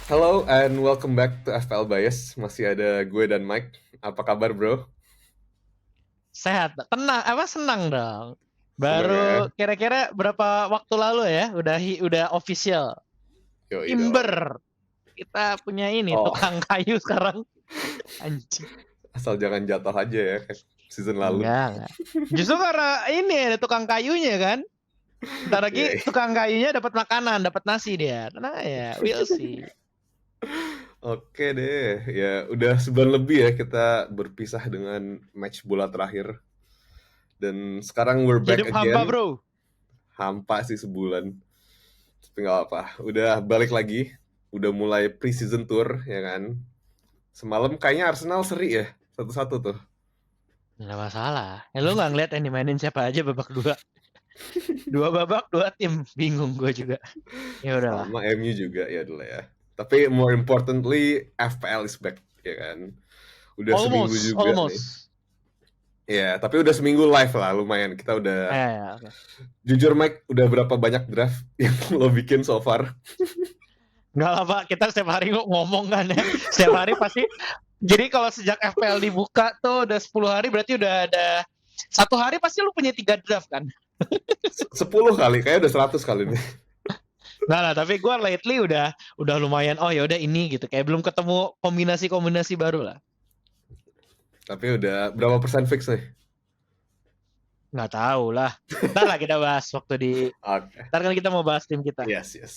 Hello and welcome back to FPL Bias. Masih ada gue dan Mike. Apa kabar, bro? Sehat, tenang, senang dong. Seneng ya? Baru kira-kira berapa waktu lalu ya, udah official. Yoi dong. Timber, kita punya ini Oh, tukang kayu sekarang. Anjing. asal jangan jatuh aja ya kayak season lalu. Enggak. Justru karena ini ada tukang kayunya kan. Ntar lagi Iya. tukang kayunya dapat makanan, dapat nasi dia. Tenang ya, we'll see. Oke deh. Ya, udah sebulan lebih ya kita berpisah dengan match bola terakhir. Dan sekarang we're back Hidup hamba again. bro. Hampa sih sebulan. Tapi nggak apa. Udah balik lagi. Udah mulai pre-season tour, ya kan? Semalam kayaknya Arsenal seri ya. Satu-satu tuh. Nggak masalah. Ya, lu nggak ngeliat yang dimainin siapa aja babak dua. Dua babak, dua tim. Bingung gue juga. Ya udahlah. Sama MU juga ya dulu ya. Tapi more importantly, FPL is back, ya kan. Udah seminggu Almost, juga nih. almost. Ya, tapi udah seminggu live lah, lumayan. Kita udah, Oke. jujur Mike, udah berapa banyak draft yang lo bikin so far? Enggak lah Pak, kita setiap hari ngomong kan ya. Setiap hari pasti. Jadi kalau sejak FPL dibuka tuh udah 10 hari berarti udah ada. Satu hari pasti lu punya 3 draft kan. 10 kali, kayaknya udah 100 kali nih. Enggak lah, tapi gue lately udah lumayan. Oh ya udah ini gitu. Kayak belum ketemu kombinasi-kombinasi baru lah. Tapi udah berapa persen fix nih? Nggak tahu lah. Ntar lah kita bahas waktu di. Oke. Ntar kan kita mau bahas tim kita. Yes, yes.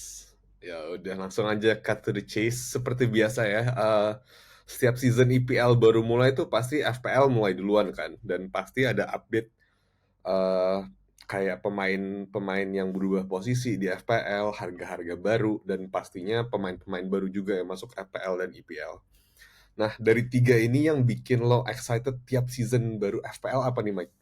Ya udah langsung aja cut to the chase seperti biasa ya. Setiap season EPL baru mulai tuh pasti FPL mulai duluan kan, dan pasti ada update eh kayak pemain-pemain yang berubah posisi di FPL, harga-harga baru, dan pastinya pemain-pemain baru juga yang masuk FPL dan EPL. Nah, dari tiga ini yang bikin lo excited tiap season baru FPL apa nih, Mike?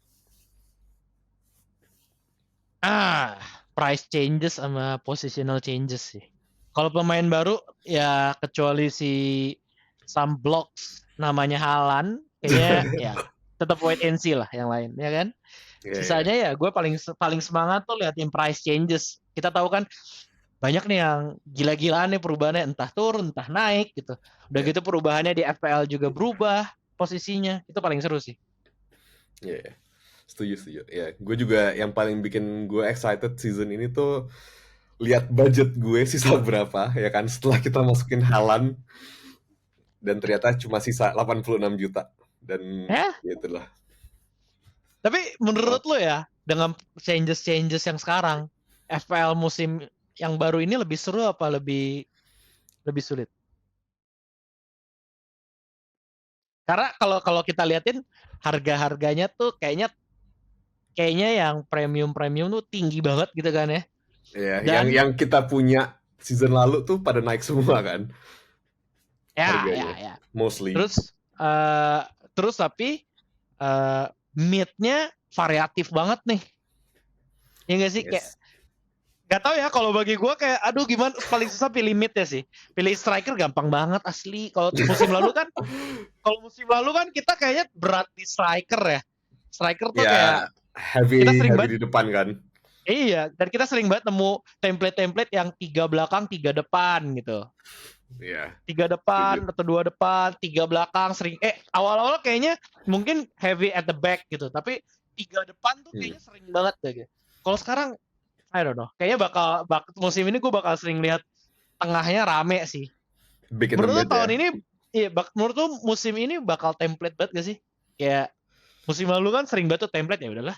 Price changes sama positional changes sih. Kalau pemain baru ya kecuali si some blocks namanya Halan, kayaknya ya tetap wait and see lah yang lain ya kan. Iya, yeah, Sisanya ya gue paling paling semangat tuh liatin price changes. Kita tahu kan banyak nih yang gila-gilaan nih perubahannya, entah turun entah naik gitu. Udah iya, gitu perubahannya di FPL juga berubah posisinya. Itu paling seru sih. iya, iya. Setuju, setuju. Ya, gue juga yang paling bikin gue excited season ini tuh lihat budget gue sisa berapa ya kan setelah kita masukin Halan, dan ternyata cuma sisa 86 juta, dan Ya, ya itulah. tapi menurut lo ya dengan changes-changes yang sekarang, FPL musim yang baru ini lebih seru apa lebih lebih sulit? Karena kalau kalau kita liatin harga-harganya tuh kayaknya yang premium-premium tuh tinggi banget gitu kan ya. Ya, Dan yang kita punya season lalu tuh pada naik semua kan ya harganya, ya. mostly. Terus eh terus tapi mid-nya variatif banget nih. Ya nggak sih kayak Yes. gak tau ya kalau bagi gue kayak aduh gimana paling susah pilih mid ya sih. Pilih striker gampang banget asli. Kalau musim lalu kan kita kayaknya berat di striker ya. Striker tuh kayak Ya, kita heavy sering heavy banget. di depan kan. Iya, dan kita sering banget nemu template-template yang 3 belakang, 3 depan gitu. Ya, 3 setuju. depan atau 2 depan, 3 belakang sering awal-awal kayaknya mungkin heavy at the back gitu, tapi 3 depan tuh Hmm. kayaknya sering banget deh gitu. Kalau sekarang I don't know. Kayaknya musim ini gue bakal sering lihat tengahnya rame sih. Big in the Menurut mid lu tahun ya. ini menurut lu musim ini bakal template banget gak sih? Kayak musim lalu kan sering banget tuh template ya udahlah.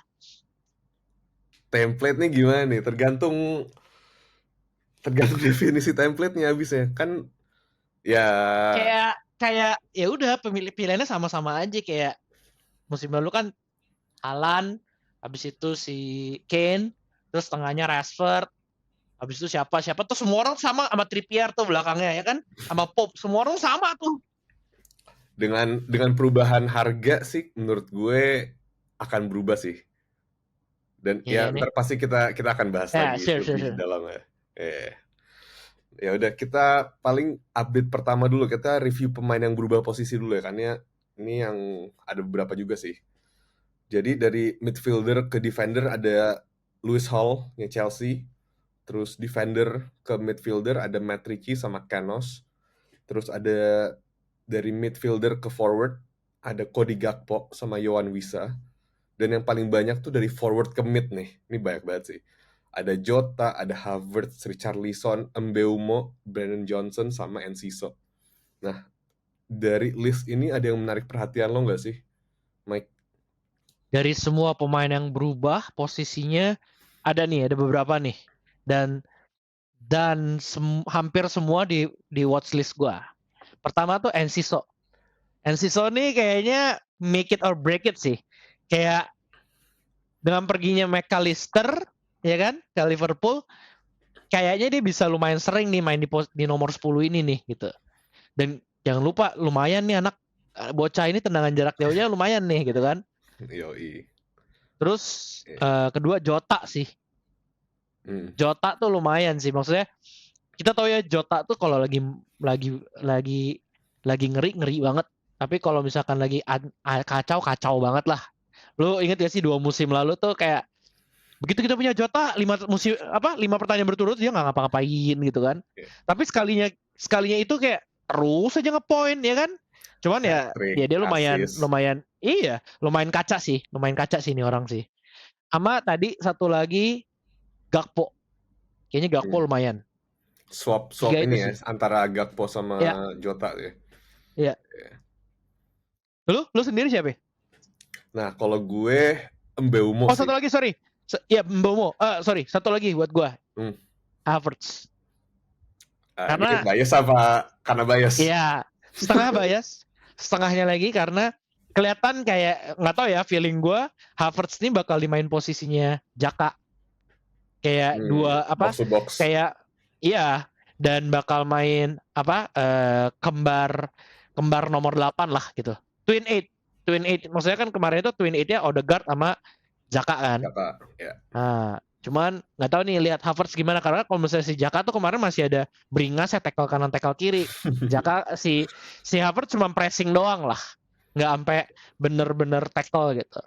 Template nih gimana nih? Tergantung tergantung definisi template-nya habis ya. Kan ya, Kayak kayak ya udah pemilih pilihannya sama-sama aja kayak musim lalu kan Alan, habis itu si Kane, terus tengahnya Rashford, habis itu siapa siapa tuh semua orang sama Trippier tuh belakangnya ya kan, sama Pope semua orang sama tuh. dengan perubahan harga sih menurut gue akan berubah sih. Dan Iya ya nih. ntar pasti kita kita akan bahas Ya, lagi sure, sure, lebih sure. dalam ya. Eh. Ya udah, kita paling update pertama dulu, kita review pemain yang berubah posisi dulu ya kan ya. Ini yang ada beberapa juga sih. Jadi dari midfielder ke defender ada Lewis Hall yang Chelsea, terus defender ke midfielder ada Matt Ritchie sama Canos, Terus ada dari midfielder ke forward, ada Cody Gakpo sama Yohan Wissa. Dan yang paling banyak tuh dari forward ke mid nih. Ini banyak banget sih. Ada Jota, ada Havertz, Richarlison, Mbeumo, Brandon Johnson, sama Enciso. Nah, dari list ini ada yang menarik perhatian lo nggak sih, Mike? Dari semua pemain yang berubah posisinya ada beberapa nih. Dan hampir semua di watchlist gua. Pertama tuh Enciso. Enciso nih kayaknya make it or break it sih. Kayak dengan perginya McAllister ya kan ke Liverpool, kayaknya dia bisa lumayan sering nih main di nomor 10 ini nih gitu. Dan jangan lupa lumayan nih anak bocah ini tendangan jarak jauhnya lumayan nih gitu kan. Yoi. Terus kedua Jota sih. Jota tuh lumayan sih, maksudnya kita tahu ya Jota tuh kalau lagi ngeri banget. Tapi kalau misalkan lagi kacau banget lah. Lu inget gak sih 2 musim lalu tuh kayak begitu kita punya Jota 5 pertandingan berturut dia nggak ngapa-ngapain gitu kan. Tapi sekalinya itu kayak terus aja ngepoint ya kan. Cuman ya dia lumayan kaca sih ini orang sih. Sama tadi satu lagi Gakpo. Kayaknya Gakpo lumayan. Swap ini ya sih. antara Gakpo sama Jota ya. Iya. Lu sendiri siapa? Nah, kalau gue Mbeumo sih. Satu lagi sorry. Ya Mbeumo. Satu lagi buat gue. Havertz. Karena bias apa karena bias? Iya, setengah bias. Setengahnya lagi karena kelihatan kayak nggak tahu ya feeling gue Havertz ini bakal dimain posisinya Jaka. Kayak box to box. Kayak iya dan bakal main kembar nomor 8 lah gitu. Twin eight maksudnya kan kemarin itu Twin 8-nya Odegaard sama Jaka kan. Jaka, ya. Nah, cuman nggak tahu nih lihat Havertz gimana karena kalau misalnya si Jaka tuh kemarin masih ada Bringas ya tackle kanan tackle kiri. Jaka si Havertz cuma pressing doang lah. Nggak sampai bener-bener tackle gitu.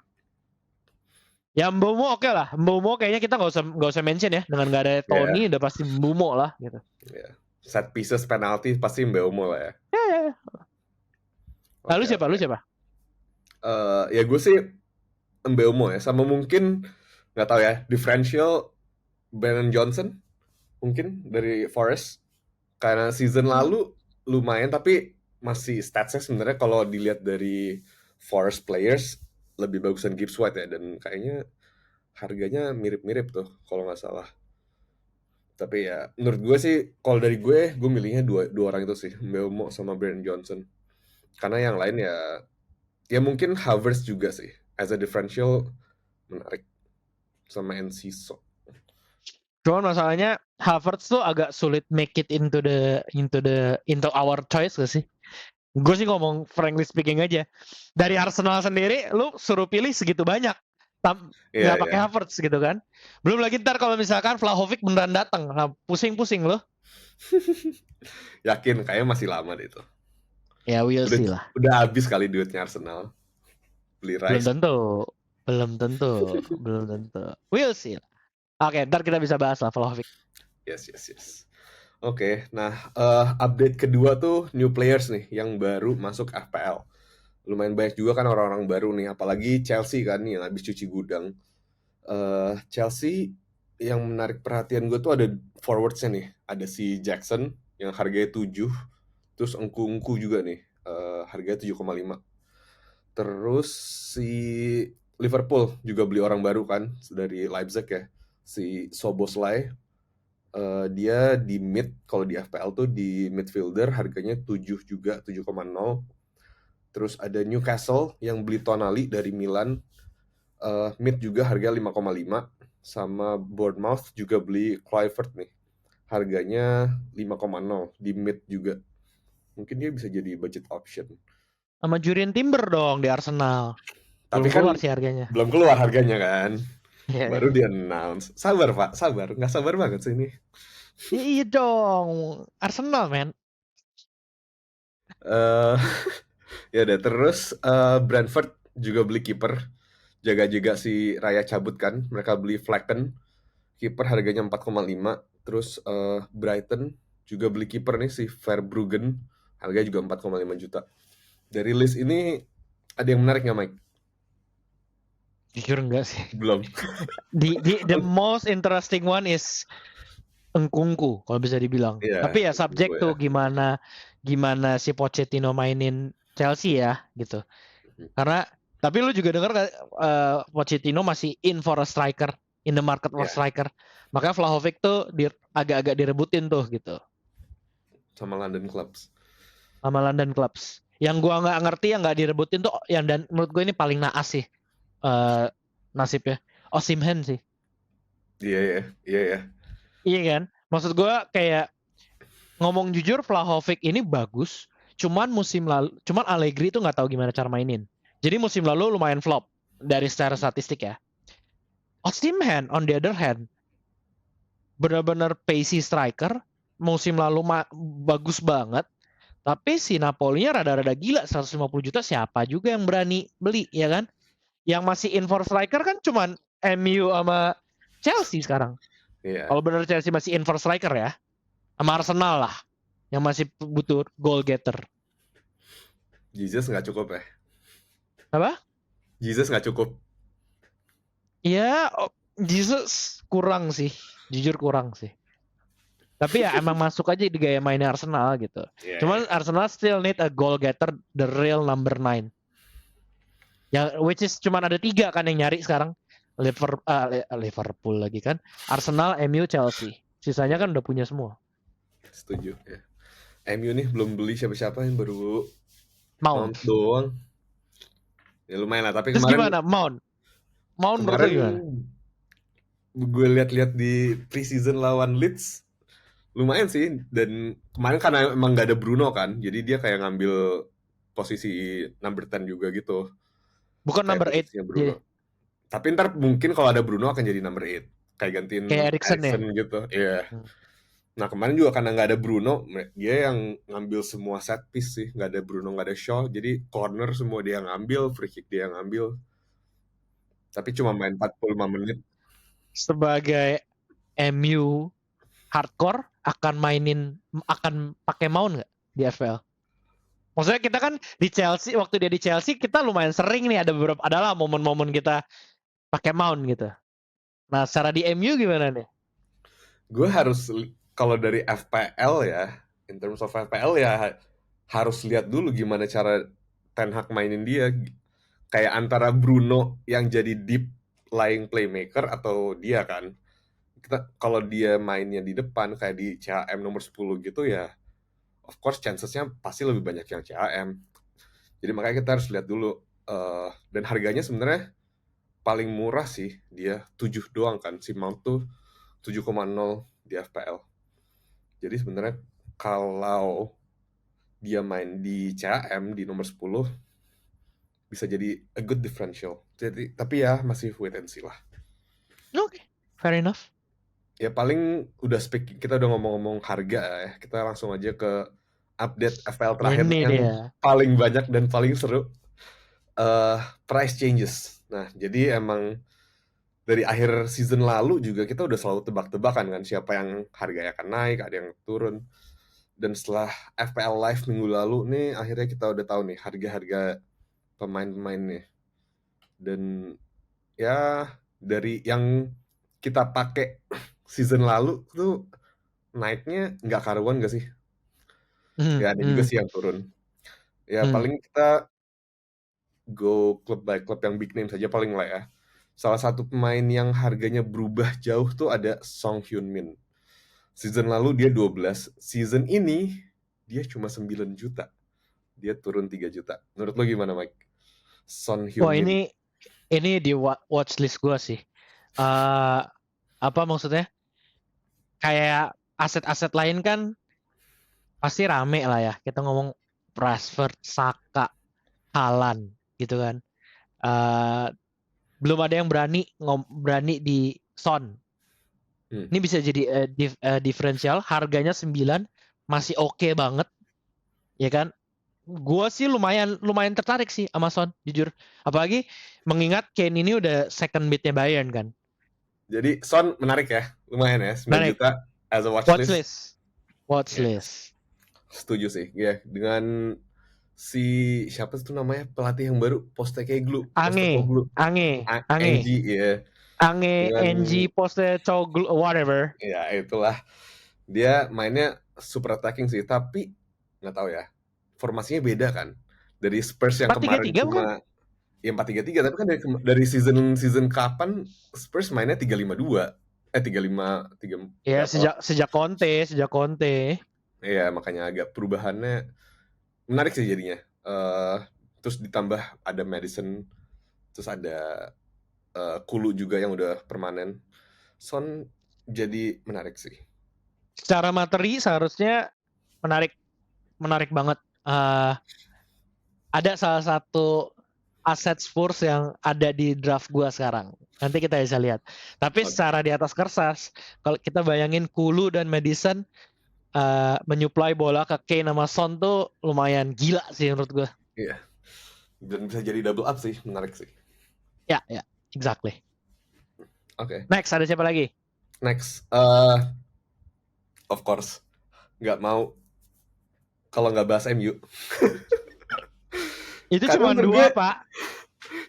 Ya Mbeumo oke lah. Mbeumo kayaknya kita nggak usah mention ya dengan nggak ada Tony udah pasti Mbeumo lah gitu. Yeah. Set pieces penalti pasti Mbeumo lah ya. Ya. Lalu siapa? Lu siapa? Ya gue sih Mbeumo ya, sama mungkin nggak tahu ya differential Brandon Johnson mungkin dari Forest karena season lalu lumayan tapi masih statsnya sebenarnya kalau dilihat dari Forest players lebih bagusan Gibbs White ya dan kayaknya harganya mirip-mirip tuh kalau nggak salah. Tapi ya menurut gue sih kalau dari gue milihnya dua orang itu sih, Mbeumo sama Brandon Johnson. Karena yang lain ya mungkin Havertz juga sih as a differential menarik sama Enciso. Cuman masalahnya Havertz tuh agak sulit make it into our choice gak sih? Gue sih ngomong frankly speaking aja. Dari Arsenal sendiri, lu suruh pilih segitu banyak. Nggak pakai Havertz gitu kan. Belum lagi ntar kalau misalkan Vlahovic beneran datang. Nah, pusing-pusing lo. Yakin, kayaknya masih lama deh itu. Ya, we'll see lah. Udah habis kali duitnya Arsenal. Beli Rice. Belum tentu. We'll see lah. Oke, ntar kita bisa bahas lah Vlahovic. Yes. Oke, nah update kedua tuh new players nih yang baru masuk FPL. Lumayan banyak juga kan orang-orang baru nih, apalagi Chelsea kan yang habis cuci gudang. Chelsea yang menarik perhatian gue tuh ada forwardsnya nih. Ada si Jackson yang harganya 7. Terus Engku juga nih, harganya 7,5. Terus si Liverpool juga beli orang baru kan dari Leipzig ya. Si Szoboszlai. Dia di mid, kalau di FPL tuh di midfielder harganya 7 juga, 7,0. Terus ada Newcastle yang beli Tonali dari Milan, mid juga harga 5,5. Sama Bournemouth juga beli Kluivert nih, harganya 5,0 di mid juga. Mungkin dia bisa jadi budget option. Sama Jurien Timber dong di Arsenal. Tapi belum kan keluar sih harganya. Belum keluar harganya kan. Baru di announce. Sabar Pak, sabar. Nggak sabar banget sih ini. Iya dong, Arsenal men. Ya udah terus Brentford juga beli kiper. Jaga-jaga si Raya cabut kan. Mereka beli Flecken. Kiper harganya 4,5. Terus Brighton juga beli kiper nih si Verbruggen. Harganya juga 4,5 juta. Dari list ini ada yang menarik nggak, Mike? Jujur enggak sih. Belum. The most interesting one is Nkunku kalau bisa dibilang. Iya, Tapi ya Nkunku subject ya. tuh gimana si Pochettino mainin Chelsea ya gitu. Karena tapi lu juga dengar Pochettino masih in for a striker, in the market for Iya, striker. Makanya Vlahovic tuh agak-agak direbutin tuh gitu sama London Clubs. sama London Clubs. Yang gua nggak ngerti yang nggak direbutin tuh yang dan menurut gue ini paling naas sih nasibnya. Osimhen sih. Iya ya, iya ya. Iya kan? Maksud gue kayak ngomong jujur Vlahovic ini bagus, cuman Allegri itu nggak tahu gimana cara mainin. Jadi musim lalu lumayan flop dari secara statistik ya. Osimhen on the other hand benar-benar pacey striker, musim lalu bagus banget, tapi si Napoli-nya rada-rada gila 150 juta siapa juga yang berani beli ya kan? Yang masih in for striker kan cuman MU sama Chelsea sekarang. Iya. Kalau benar Chelsea masih in for striker ya, sama Arsenal lah yang masih butuh goal getter. Jesus nggak cukup ya? Apa? Jesus nggak cukup. Ya, Jesus kurang sih, jujur kurang sih. Tapi ya emang masuk aja di gaya mainnya Arsenal gitu. Yeah, Cuman Arsenal still need a goal getter, the real number 9. Yang which is cuman ada 3 kan yang nyari sekarang. Liverpool lagi kan, Arsenal, MU, Chelsea. Sisanya kan udah punya semua. Setuju ya. MU nih belum beli siapa-siapa, yang baru Mount doang. Ya lumayan lah, tapi terus kemarin gimana Mount menurut lo gimana? Gue lihat-lihat di preseason lawan Leeds lumayan sih, dan kemarin karena emang gak ada Bruno kan, jadi dia kayak ngambil posisi number 10 juga gitu. Bukan Kayak number 8 posisinya Bruno. Tapi ntar mungkin kalau ada Bruno akan jadi number 8. Kayak gantiin kayak Eriksen ya. gitu. Iya. Yeah. Nah kemarin juga karena nggak ada Bruno, dia yang ngambil semua set piece sih. Nggak ada Bruno, nggak ada Shaw, jadi corner semua dia yang ngambil, free kick dia yang ngambil. Tapi cuma main 45 menit. Sebagai MU hardcore akan pakai Mount nggak di FPL? Maksudnya kita kan di Chelsea, waktu dia di Chelsea kita lumayan sering nih adalah momen-momen kita pakai Mount gitu. Nah, secara di MU gimana nih? Gue harus, kalau dari FPL ya, in terms of FPL ya harus lihat dulu gimana cara Ten Hag mainin dia. Kayak antara Bruno yang jadi deep lying playmaker atau dia kan. Kalau dia mainnya di depan kayak di CHM nomor 10 gitu ya, of course chancesnya pasti lebih banyak yang CHM. Jadi makanya kita harus lihat dulu. Dan harganya sebenarnya paling murah sih, dia 7 doang kan. Si Mount tuh 7,0 di FPL. Jadi sebenarnya kalau dia main di CHM di nomor 10 bisa jadi a good differential. Jadi tapi ya masih wait and see lah. Oke, fair enough. Ya paling kita udah ngomong-ngomong harga ya. Kita langsung aja ke update FPL terakhir Ini yang dia. paling banyak dan paling seru. Price changes. Nah, jadi emang dari akhir season lalu juga kita udah selalu tebak-tebakan kan siapa yang harganya akan naik, ada yang turun. Dan setelah FPL Live minggu lalu nih, akhirnya kita udah tahu nih harga-harga pemain-pemainnya. Dan ya dari yang kita pakai season lalu tuh naiknya nggak karuan gak sih? Ya ada juga sih yang turun. Ya paling kita go club by club yang big name saja paling lah ya. Salah satu pemain yang harganya berubah jauh tuh ada Song Hyun-min. Season lalu dia 12, season ini dia cuma 9 juta. Dia turun 3 juta. Menurut lo gimana, Mike? Son Hyun-min. Wah, ini di watchlist gue sih. Apa maksudnya? Kayak aset-aset lain kan pasti rame lah ya. Kita ngomong Rashford, Saka, Haaland gitu kan. Belum ada yang berani di Son. Ini bisa jadi diferensial. Harganya 9 masih oke banget, ya kan? Gue sih lumayan tertarik sih sama Son, jujur. Apalagi mengingat Kane ini udah second bidnya Bayern kan. Jadi Son menarik ya, lumayan ya, 9 Menarik. juta as a watchlist. Watchlist. Yes. setuju sih. Ya, dengan si siapa tuh namanya pelatih yang baru Ange, Postecoglou, Ange, Ange, Angie ya. Ange, Dengan NG, Postecoglou, whatever. ya itulah dia mainnya super attacking sih, tapi nggak tahu ya. Formasinya beda kan. Dari Spurs yang Empat tiga kemarin tiga bukan? cuma ya 4-3-3, tapi kan dari season season kapan Spurs mainnya 3-5-2. 3-5-3 Ya berapa? sejak Conte. Iya, makanya agak perubahannya menarik sih jadinya. Terus ditambah ada Madison, terus ada Kulu juga yang udah permanen. Son jadi menarik sih. Secara materi seharusnya menarik, menarik banget. Ada salah satu aset Spurs yang ada di draft gua sekarang. Nanti kita bisa lihat. Tapi Oke. secara di atas kertas, kalau kita bayangin Kulu dan Madison menyuplai bola ke Kane sama Son tuh lumayan gila sih menurut gua. Iya. Dan bisa jadi double up sih, menarik sih. Ya, exactly. Oke. Next, ada siapa lagi? Next, of course, nggak mau kalau nggak bahas MU. Itu Karena cuma menurut gue dua, Pak.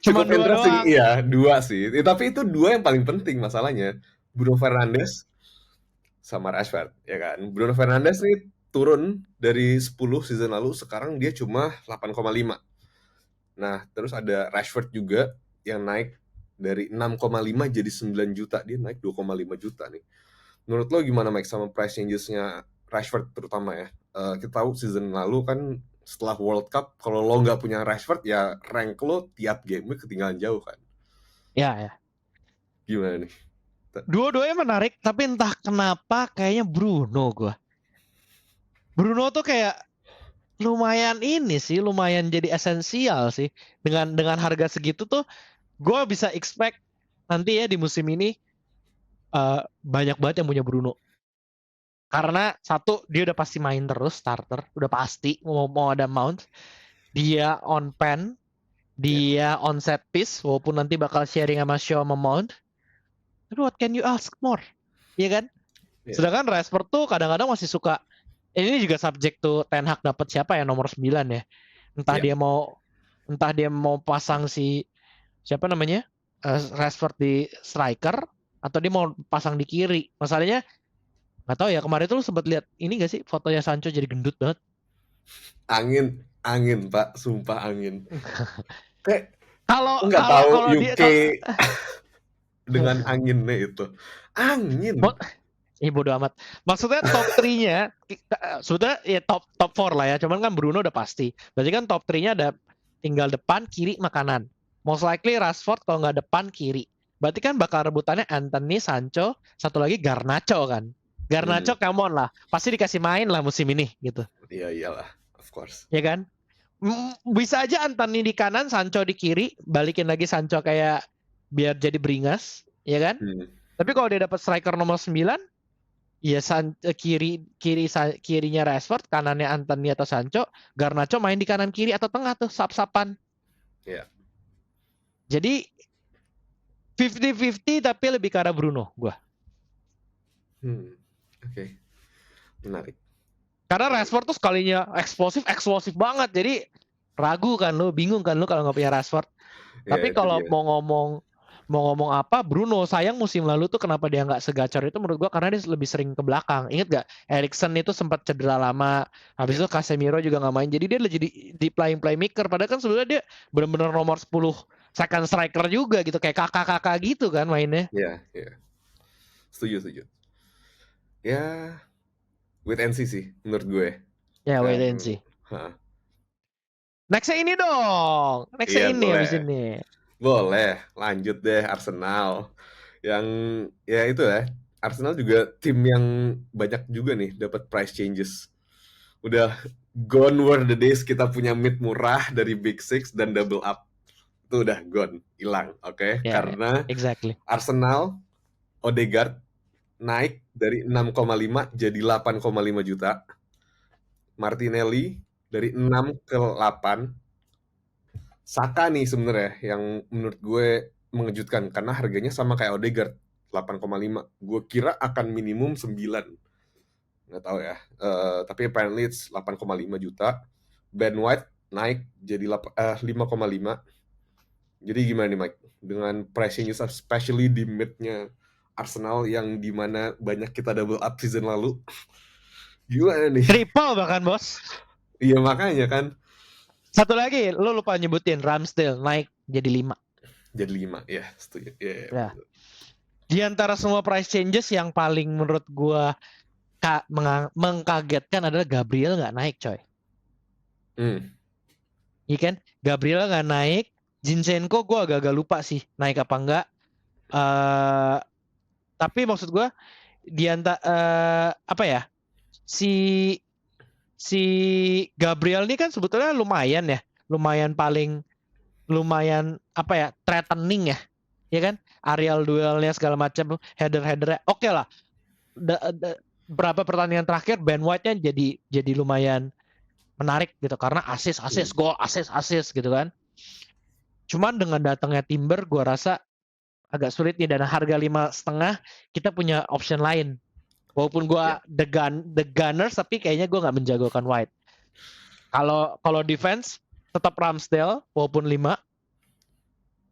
Cuma cukup dua interesting, doang. iya, dua sih. Tapi itu dua yang paling penting masalahnya. Bruno Fernandes sama Rashford, ya kan. Bruno Fernandes nih turun dari 10 season lalu, sekarang dia cuma 8,5. Nah, terus ada Rashford juga yang naik dari 6,5 jadi 9 juta. Dia naik 2,5 juta nih. Menurut lo gimana Mike sama price changes-nya Rashford terutama ya? Kita tahu season lalu kan setelah World Cup, kalau lo nggak punya Rashford ya rank lo tiap game ketinggalan jauh kan. Ya. Gimana nih? Dua-duanya menarik, tapi entah kenapa kayaknya Bruno gua. Bruno tuh kayak lumayan ini sih, lumayan jadi esensial sih. Dengan harga segitu tuh gue bisa expect nanti ya di musim ini banyak banget yang punya Bruno. Karena satu, dia udah pasti main terus starter, udah pasti mau ada Mount. Dia on pen, Ya, dia on set piece, walaupun nanti bakal sharing sama Shaw sama Mount. Tapi what can you ask more? Iya kan? ya, Sedangkan Rashford tuh kadang-kadang masih suka, ini juga subjek tuh Ten Hag dapat siapa ya nomor 9 ya. Entah ya. dia mau pasang si siapa namanya? Rashford di striker atau dia mau pasang di kiri. Masalahnya nggak tahu ya, kemarin tuh lu sempat lihat ini gak sih fotonya Sancho jadi gendut banget. Angin Pak, sumpah angin. Kayak Kalau lo nggak kalau tahu kalau dia UK dengan anginnya itu. Angin. bodo amat. Maksudnya top 3-nya sudah ya top 4 lah ya. Cuman kan Bruno udah pasti. Berarti kan top 3-nya ada tinggal depan, kiri, makanan. Most likely Rashford kalau nggak depan, kiri. Berarti kan bakal rebutannya Anthony, Sancho, satu lagi Garnacho kan. Garnacho come on lah. Pasti dikasih main lah musim ini gitu. Iya iyalah, of course. Ya kan? Bisa aja Anthony di kanan, Sancho di kiri, balikin lagi Sancho kayak biar jadi beringas, ya kan? Tapi kalau dia dapat striker nomor 9, ya kirinya Rashford, kanannya Anthony atau Sancho, Garnacho main di kanan kiri atau tengah tuh sap-sapan. Iya. Jadi 50-50 tapi lebih ke arah Bruno gua. Oke. Menarik. Karena Rashford tuh sekalinya eksplosif banget. Jadi ragu kan lu, bingung kan lu kalau nggak punya Rashford. Ya, Tapi itu kalau dia. mau ngomong apa, Bruno sayang musim lalu tuh kenapa dia nggak segacor itu menurut gua karena dia lebih sering ke belakang. Ingat gak? Erikson itu sempat cedera lama. Habis Ya, itu Casemiro juga nggak main. Jadi dia jadi di playmaker. Padahal kan sebenarnya dia benar-benar nomor 10 second striker juga gitu. Kayak kakak-kakak gitu kan mainnya. ya. Setuju. Ya, wait and see sih menurut gue. Ya, wait Dan, and see. Nextnya ini dong. Nextnya iya ini boleh. habis ini. Boleh, lanjut deh Arsenal. Yang ya itu ya, Arsenal juga tim yang banyak juga nih dapat price changes. Udah gone were the days kita punya mid murah dari Big Six dan double up. Itu udah gone, hilang, oke? Ya, Karena exactly. Arsenal, Odegaard naik dari 6,5 jadi 8,5 juta. Martinelli dari 6 ke 8. Saka nih sebenarnya yang menurut gue mengejutkan karena harganya sama kayak Odegaard 8,5. Gue kira akan minimum 9. nggak tahu ya. Tapi apparently it's 8,5 juta. Ben White naik jadi 5,5. Jadi gimana nih Mike? Dengan price changes especially di mid-nya Arsenal yang dimana banyak kita double up season lalu. Gimana nih? Triple bahkan bos. Iya makanya kan. Satu lagi, lu lupa nyebutin Ramsdale naik jadi 5. Jadi 5, ya setuju. Ya. Di antara semua price changes yang paling menurut gua mengkagetkan adalah Gabriel nggak naik coy. Iya kan? Gabriel nggak naik, Zinchenko gua agak-agak lupa sih naik apa enggak. Tapi maksud gua di antara apa ya? Si Gabriel ini kan sebetulnya lumayan apa ya, threatening ya kan, aerial duelnya segala macam, headernya oke lah. Berapa pertandingan terakhir Ben White-nya jadi lumayan menarik gitu karena assist gol, assist gitu kan. Cuman dengan datangnya Timber gua rasa agak sulit nih, dan harga 5,5 kita punya option lain. Walaupun gue the Gunners, tapi kayaknya gue nggak menjagokan White. Kalau defense tetap Ramsdale walaupun 5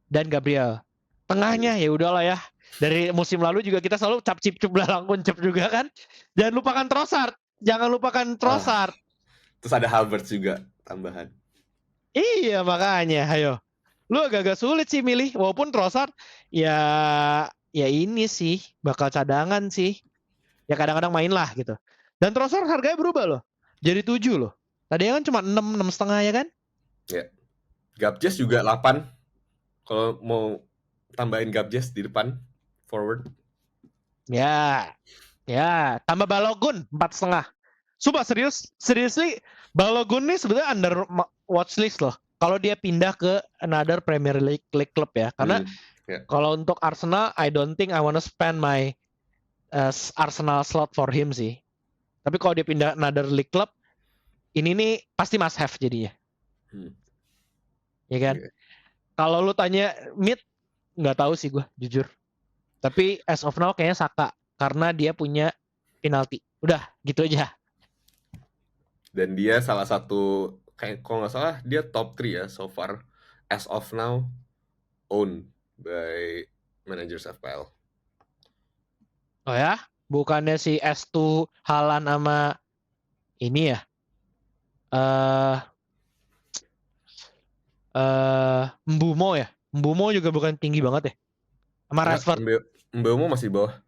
dan Gabriel. Tengahnya ya udahlah ya. Dari musim lalu juga kita selalu cap cip belalang kuncep juga kan. Jangan lupakan Trossard. Terus ada Havertz juga tambahan. Iya makanya, ayo. Lu agak-agak sulit sih milih, walaupun Trossard ya ini sih bakal cadangan sih. Ya kadang-kadang main lah gitu. Dan Trossard harganya berubah loh. Jadi 7 loh. Tadinya kan cuma 6,5 ya kan? Ya. Gabjes juga 8. Kalau mau tambahin Gabjes di depan forward. Ya. Tambah Balogun 4,5. Sumpah seriously Balogun nih sebetulnya under watchlist loh. Kalau dia pindah ke another Premier League club ya. Karena kalau untuk Arsenal, I don't think I wanna spend my Arsenal slot for him sih. Tapi kalau dia pindah another league club, ini nih pasti must have jadinya. Ya kan? Kalau lu tanya mid, nggak tahu sih gue jujur. Tapi as of now kayaknya Saka karena dia punya penalti. Udah gitu aja. Dan dia salah satu, kayak kalau nggak salah dia top 3 ya so far as of now owned by managers FPL. Oh ya, bukannya si S2 Haaland sama ini ya? Mbumo ya? Mbumo juga bukan tinggi banget ya? Sama Rashford. Mbumo masih bawah.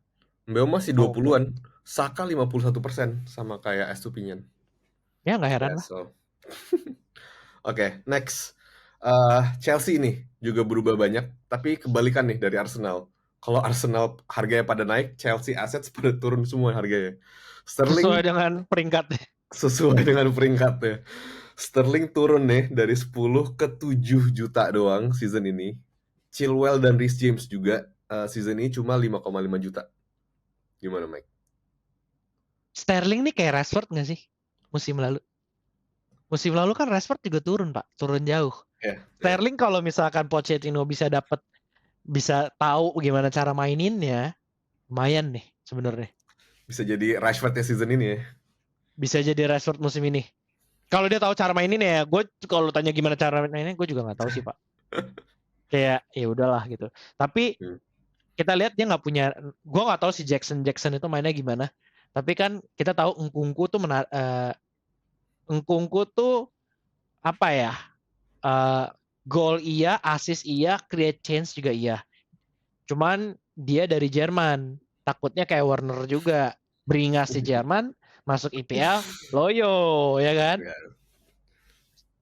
Mbumo masih 20-an. Saka 51% sama kayak Estupinian. Ya nggak heran lah. Oke, next. Chelsea nih juga berubah banyak, tapi kebalikan nih dari Arsenal. Kalau Arsenal harganya pada naik, Chelsea assets pada turun semua harganya. Sterling sesuai dengan peringkatnya. Sterling turun nih dari 10 ke 7 juta doang season ini. Chilwell dan Reece James juga season ini cuma 5,5 juta. Gimana Mike? Sterling nih kayak Rashford nggak sih musim lalu? Musim lalu kan Rashford juga turun pak, turun jauh. Sterling kalau misalkan Pochettino bisa tahu gimana cara maininnya, lumayan nih sebenarnya. Bisa jadi Rashford ya season ini ya. Bisa jadi Rashford musim ini. Kalau dia tahu cara mainin ya, gue kalau tanya gimana cara mainnya, gue juga nggak tahu sih pak. Kayak ya udahlah gitu. Tapi kita lihat dia nggak punya. Gue nggak tahu si Jackson itu mainnya gimana. Tapi kan kita tahu Nkunku tuh apa ya? Goal iya, assist iya, create change juga iya. Cuman dia dari Jerman, takutnya kayak Werner juga, beringas di Jerman, masuk IPL, loyo, ya kan?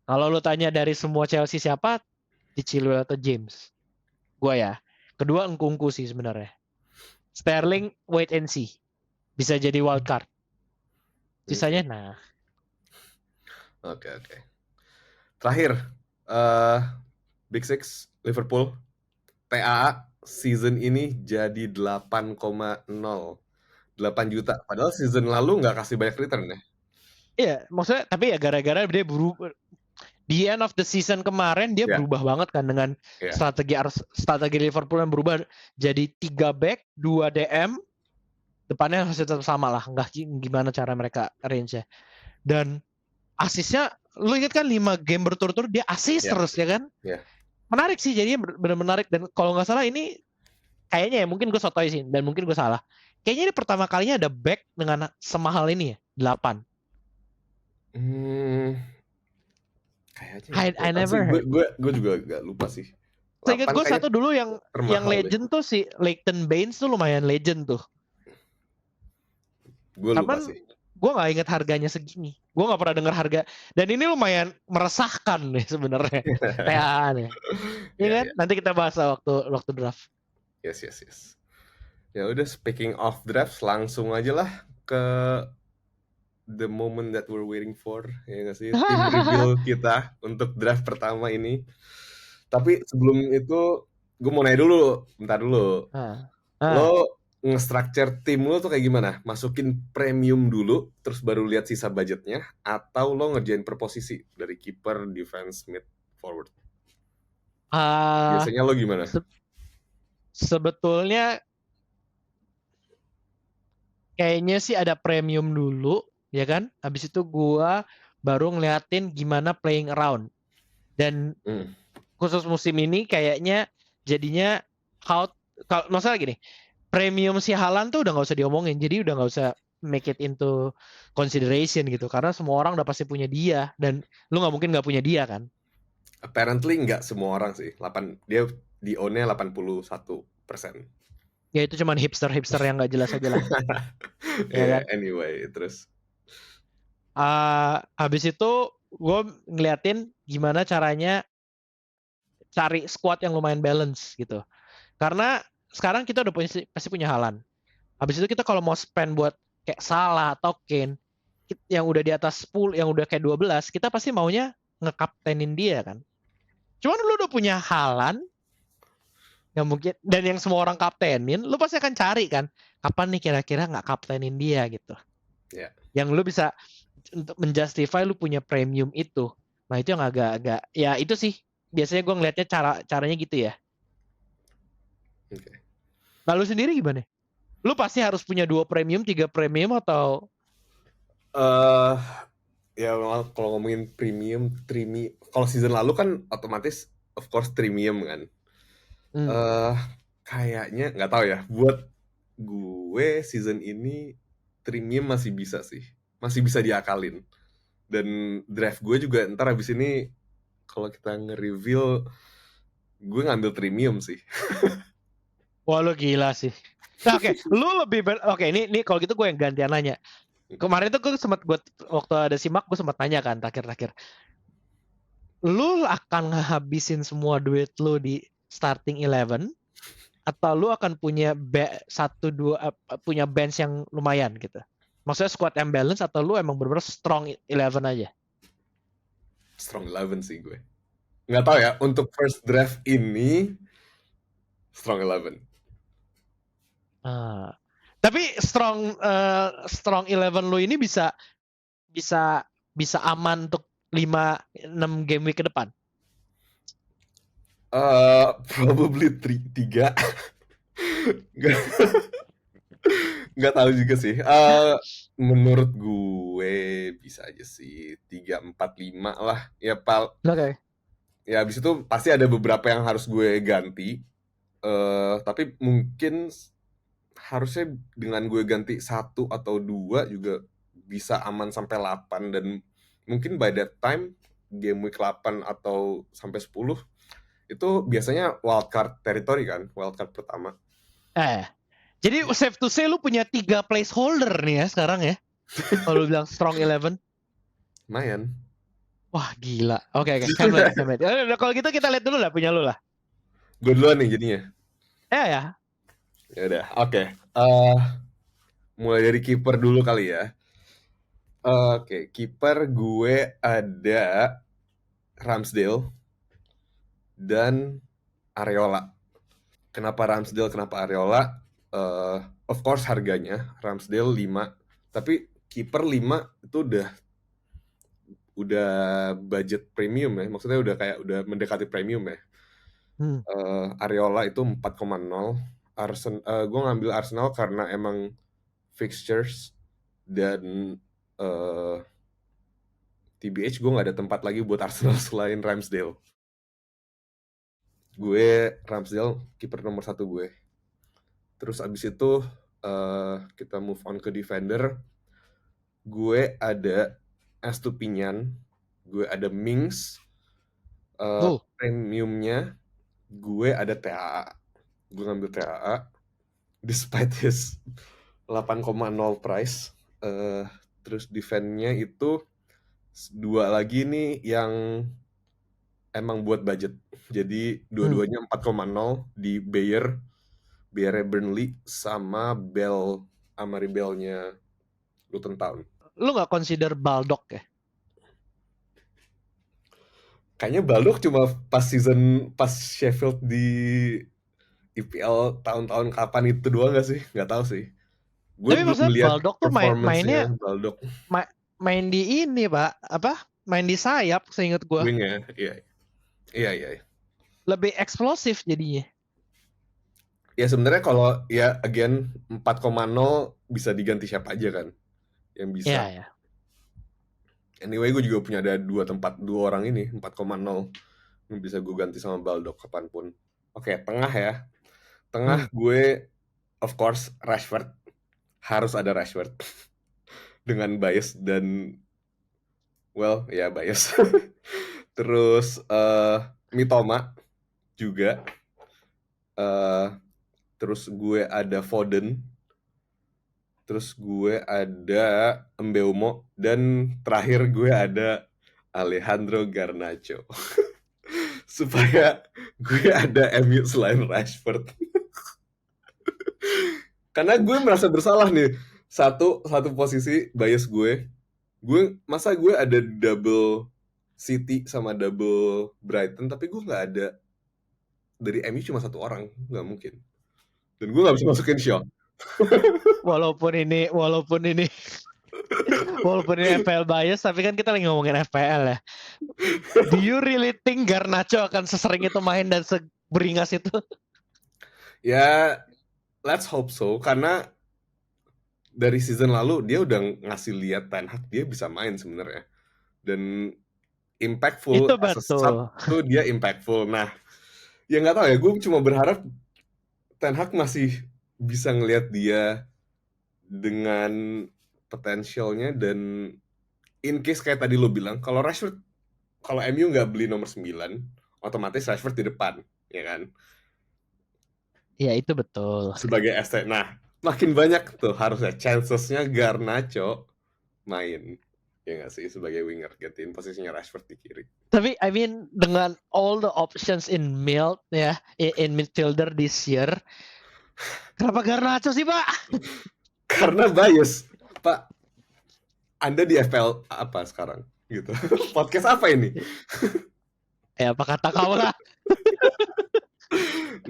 Kalau lu tanya dari semua Chelsea siapa, di Chilwell atau James? Gua ya. Kedua Nkunku sih sebenarnya. Sterling wait and see, bisa jadi wild card. Sisanya nah. Oke. Terakhir, Big Six Liverpool TAA season ini jadi 8,0 8 juta. Padahal season lalu nggak kasih banyak return ya. Iya, maksudnya tapi ya gara-gara dia berubah di end of the season kemarin dia berubah banget kan dengan strategi Liverpool yang berubah jadi 3 back, 2 DM depannya masih tetap sama lah, nggak gimana cara mereka arrange-nya. Dan asisnya, lu inget kan 5 game berturut-turut dia asis Ya, terus ya kan? ya. Menarik sih, jadinya bener menarik. Dan kalau nggak salah ini kayaknya ya, mungkin gue sotoy sih dan mungkin gue salah. Kayaknya ini pertama kalinya ada back dengan semahal ini ya, 8. Kayaknya I never heard. gue juga agak lupa sih. Seingat 8 gue kayaknya satu dulu yang termahal deh. legend tuh si Leighton Baines tuh lumayan legend tuh. Gue lupa Cuman sih. gue nggak inget harganya segini. Gue nggak pernah dengar harga. Dan ini lumayan meresahkan nih sebenarnya. TAA nih. Iya Ya, kan? ya. Nanti kita bahas waktu draft. Yes. Ya udah, speaking of drafts, langsung aja lah ke the moment that we're waiting for, ya nggak sih? Tim reveal kita untuk draft pertama ini. Tapi sebelum itu, gue mau nanya dulu, bentar dulu. Ah. Lo nge-structure tim lo tuh kayak gimana? Masukin premium dulu, terus baru lihat sisa budgetnya, atau lo ngerjain per posisi dari keeper, defense, mid, forward? Ah, Biasanya lo gimana? sebetulnya kayaknya sih ada premium dulu, ya kan? Habis itu gua baru ngeliatin gimana playing around. Dan khusus musim ini kayaknya jadinya kalau masalah gini, premium si Haaland tuh udah nggak usah diomongin, jadi udah nggak usah make it into consideration gitu, karena semua orang udah pasti punya dia dan lu nggak mungkin nggak punya dia kan. Apparently nggak semua orang sih. Dia di own-nya 81%. Ya itu cuman hipster yang nggak jelas aja lah. Ya kan? Anyway, terus Habis itu gue ngeliatin gimana caranya cari squad yang lumayan balance gitu. Karena sekarang kita udah pasti punya Haaland. Habis itu kita kalau mau spend buat kayak Salah atau Kane yang udah di atas 10, yang udah kayak 12, kita pasti maunya ngekaptenin dia kan. Cuman lu udah punya Haaland, nggak mungkin, dan yang semua orang kaptenin, lu pasti akan cari kan, kapan nih kira-kira nggak kaptenin dia gitu. Yeah. Yang lu bisa untuk menjustify lu punya premium itu. Nah itu yang agak-agak, ya itu sih biasanya gue ngelihatnya caranya gitu ya. Okay. Nah lu sendiri gimana? Lu pasti harus punya 2 premium, 3 premium atau? Ya kalau ngomongin premium, kalau season lalu kan otomatis of course premium kan. Kayaknya nggak tahu ya. Buat gue season ini premium masih bisa sih, masih bisa diakalin. Dan draft gue juga ntar abis ini kalau kita nge-reveal, gue ngambil premium sih. Wah lu gila sih. Nah, oke, lu lebih oke, ini kalau gitu gue yang gantian nanya. Kemarin tuh gue waktu ada simak gue sempat nanya kan terakhir. Lu akan ngehabisin semua duit lu di starting 11 atau lu akan punya punya bench yang lumayan gitu? Maksudnya squad yang balance atau lu emang bener-bener strong 11 aja? Strong 11 sih gue. Nggak tahu ya, untuk first draft ini strong 11. Tapi strong 11 lu ini bisa aman untuk 5-6 game week ke depan? Probably 3. Nggak tahu juga sih. Menurut gue bisa aja sih 3, 4, 5 lah. Ya Oke. Ya abis itu pasti ada beberapa yang harus gue ganti. Tapi mungkin harusnya dengan gue ganti 1 atau 2 juga bisa aman sampai 8, dan mungkin by that time game week 8 atau sampai 10 itu biasanya wildcard territory kan, wildcard pertama. Jadi safe to say lu punya 3 placeholder nih ya sekarang ya. Kalau lu bilang strong 11. Lumayan. Wah gila. Oke. Camlet. Kalau gitu kita lihat dulu lah punya lu lah. Gue duluan nih jadinya. Ya. Ya udah, oke. Mulai dari kiper dulu kali ya. Oke, kiper gue ada Ramsdale dan Areola. Kenapa Ramsdale, kenapa Areola? Of course harganya. Ramsdale 5. Tapi kiper 5 itu udah budget premium ya. Maksudnya udah mendekati premium ya. Areola itu 4,0. Gue ngambil Arsenal karena emang fixtures, dan TBH gue nggak ada tempat lagi buat Arsenal selain Ramsdale. Gue Ramsdale kiper nomor 1 gue. Terus abis itu kita move on ke defender. Gue ada Estupinian, gue ada Mings, premiumnya gue ada TAA. Gue ngambil TAA despite his 8,0 price. Terus defense-nya itu 2 lagi nih yang emang buat budget. Jadi dua-duanya 4,0 di Bayer Burnley sama Amari Bell-nya Luton Town. Lu nggak consider Baldock ya? Kayaknya Baldock cuma pas Sheffield di IPL tahun-tahun kapan itu doang gak sih? Nggak tahu sih. Gue Tapi belum maksudnya lihat Baldock tuh performance-nya Baldock. Main di ini, Pak. Apa? Main di sayap seingat gue. Wing ya, iya. Lebih eksplosif jadinya. Ya sebenarnya kalau ya again 4,0 bisa diganti siapa aja kan yang bisa. Iya. Anyway, gue juga punya ada 2 orang ini 4,0 yang bisa gue ganti sama Baldock kapanpun. Oke, tengah ya. Tengah gue of course Rashford. Harus ada Rashford. Dengan bias dan bias. Terus Mitoma juga. Terus gue ada Foden. Terus gue ada Mbeumo. Dan terakhir gue ada Alejandro Garnacho. Supaya gue ada MU selain Rashford. Karena gue merasa bersalah nih. Satu posisi bias gue. Masa gue ada double City sama double Brighton, tapi gue nggak ada dari MU cuma 1 orang, nggak mungkin. Dan gue nggak bisa masukin Shaw. walaupun ini FPL bias, tapi kan kita lagi ngomongin FPL ya. Do you really think Garnacho akan sesering itu main dan seberingas itu? Ya, let's hope so. Karena dari season lalu dia udah ngasih lihat Ten Hag dia bisa main sebenarnya. Dan impactful. Itu betul. Itu dia impactful. Nah, ya nggak tahu ya. Gue cuma berharap Ten Hag masih bisa ngelihat dia dengan potensialnya, dan in case kayak tadi lo bilang, kalau MU nggak beli nomor 9, otomatis Rashford di depan, ya kan? Ya itu betul. Sebagai ST. Nah, makin banyak tuh harusnya chances-nya Garnacho main. Ya nggak sih, sebagai winger, gantiin posisinya Rashford di kiri. Tapi I mean dengan all the options in midfielder this year, kenapa Garnacho sih, Pak? Karena bias, Pak. Anda di FPL apa sekarang? Gitu. Podcast apa ini? Apa kata kau lah?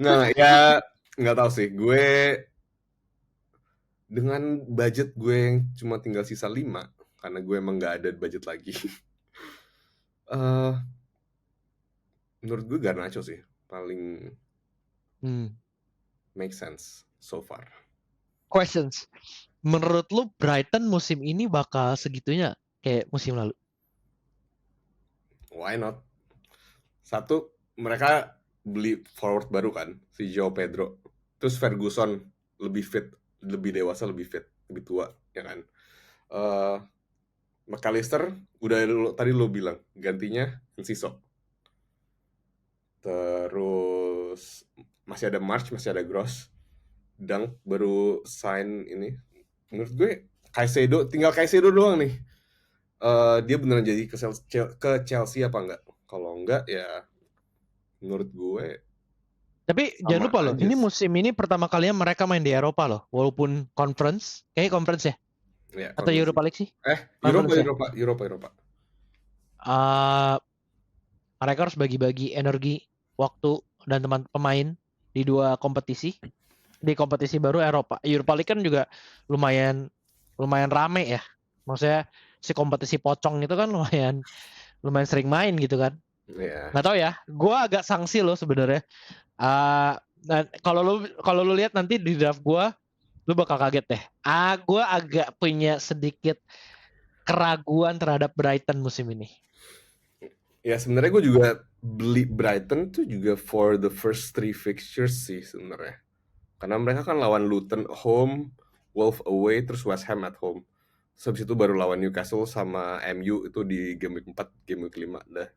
Nah, ya nggak tahu sih. Gue dengan budget gue yang cuma tinggal sisa 5, karena gue emang nggak ada budget lagi. Menurut gue Garnacho sih paling make sense so far. Questions. Menurut lu Brighton musim ini bakal segitunya kayak musim lalu? Why not? Satu, mereka beli forward baru kan, si João Pedro. Terus Ferguson lebih fit, lebih dewasa, lebih fit, lebih tua, ya kan. McAllister udah tadi lo bilang gantinya Enciso. Terus masih ada March, masih ada Gross. Dunk baru sign ini. Menurut gue tinggal Caicedo doang nih. Dia beneran jadi ke Chelsea apa enggak? Kalau enggak ya menurut gue. Tapi jangan lupa loh, ini musim ini pertama kalinya mereka main di Eropa loh, walaupun conference ya? Ya, atau Europa League sih? Europa. Mereka harus bagi-bagi energi, waktu, dan teman pemain di 2 kompetisi. Di kompetisi baru Europa League kan juga lumayan rame ya. Maksudnya si kompetisi pocong itu kan lumayan sering main gitu kan. Yeah. Nggak tahu ya, gue agak sanksi loh sebenarnya. Nah, kalau lu lihat nanti di draft gue Lu bakal kaget deh. Gue agak punya sedikit keraguan terhadap Brighton musim ini. Ya sebenarnya gue juga beli Brighton tuh juga for the first three fixtures sih sebenarnya. Karena mereka kan lawan Luton home, Wolves away, terus West Ham at home. Terus habis itu baru lawan Newcastle sama MU itu di game week 4, game week 5 dah.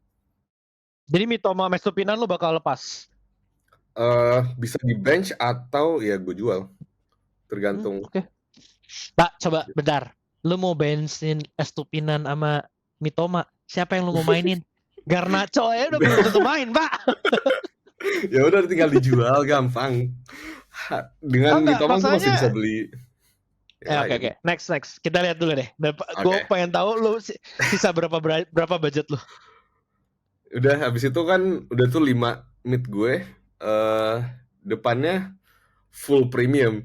Jadi Mitoma Mestupinan lu bakal lepas. Bisa di bench atau ya gue jual. Tergantung. Oke. Pak, coba bentar. Lu mau bensin Estupinan sama Mitoma? Siapa yang lu mau mainin? Garnacho ya udah belum tentu main, Pak. Ya udah tinggal dijual gampang. Dengan Enggak, Mitoma gue masih bisa masalahnya beli yang oke. lain. Next. Kita lihat dulu deh. Gue Oke. pengen tahu lu sisa berapa budget lu. Udah habis itu kan udah tuh 5 mid gue. Depannya full premium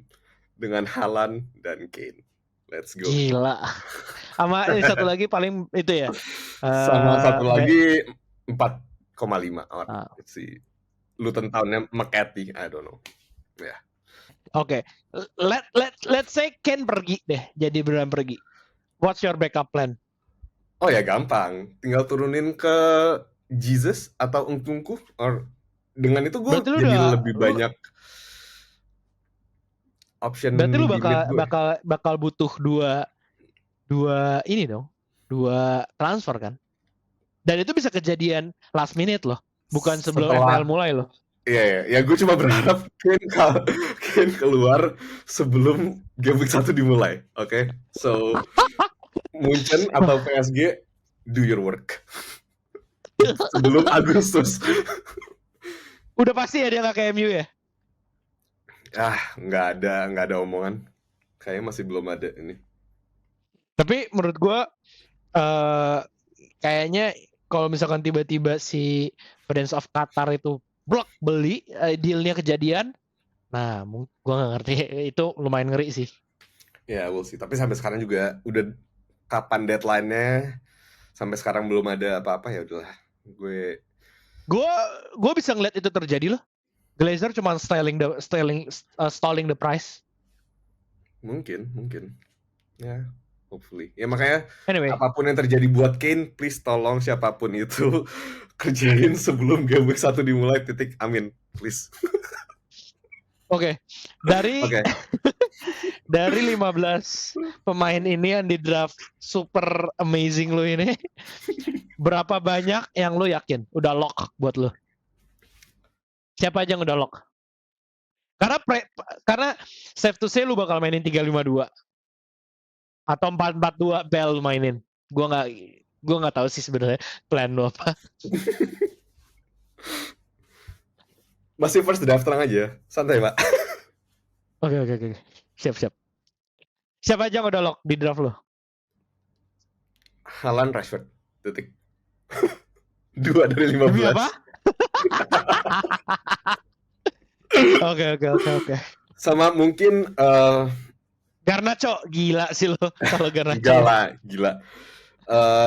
dengan Haaland dan Kane. Let's go. Gila. Sama satu lagi paling itu ya. Sama satu lagi 4,5 Ah. si Luton Town-nya McCarthy, I don't know. Ya. Yeah. Oke. Let's say Kane pergi deh. Jadi beneran pergi. What's your backup plan? Oh ya gampang. Tinggal turunin ke Jesus atau Ungkungku. Dengan itu gue jadi lebih banyak option. Berarti lu bakal butuh dua ini dong, 2 transfer kan? Dan itu bisa kejadian last minute loh, bukan sebelum FPL mulai loh. Iya, ya gue cuma berharap Kane keluar sebelum game week 1 dimulai. Oke, so Munchen atau PSG, do your work sebelum Agustus. Udah pasti ya dia nggak ke MU ya? Nggak ada omongan. Kayaknya masih belum ada ini. Tapi menurut gue kayaknya kalau misalkan tiba-tiba si Prince of Qatar itu blok beli, dealnya kejadian, nah gue nggak ngerti, itu lumayan ngeri sih. Ya, we'll see. Tapi sampai sekarang juga udah kapan deadline-nya, sampai sekarang belum ada apa-apa, ya udahlah. Gue bisa ngeliat itu terjadi loh. Glazer cuma stalling the price. Mungkin. Ya, hopefully. Ya makanya anyway, apapun yang terjadi buat Kane, please tolong siapapun itu kerjain sebelum game week 1 dimulai, titik. Amin, please. Oke. Dari 15 pemain ini yang di draft super amazing lu ini, berapa banyak yang lu yakin udah lock buat lu? Siapa aja yang udah lock? Karena safe to say lu bakal mainin 3-5-2 atau 4-4-2 Bell mainin. Gue nggak tahu sih sebenarnya plan lu apa. Masih first draft, tenang aja, santai Pak. Oke. Siap. Siapa aja yang udah lock di draft lo? Haaland, Rashford, titik. 2 dari 15. Demi apa? Oke. Sama mungkin Garnacho, gila sih lo kalau Garnacho. Gila.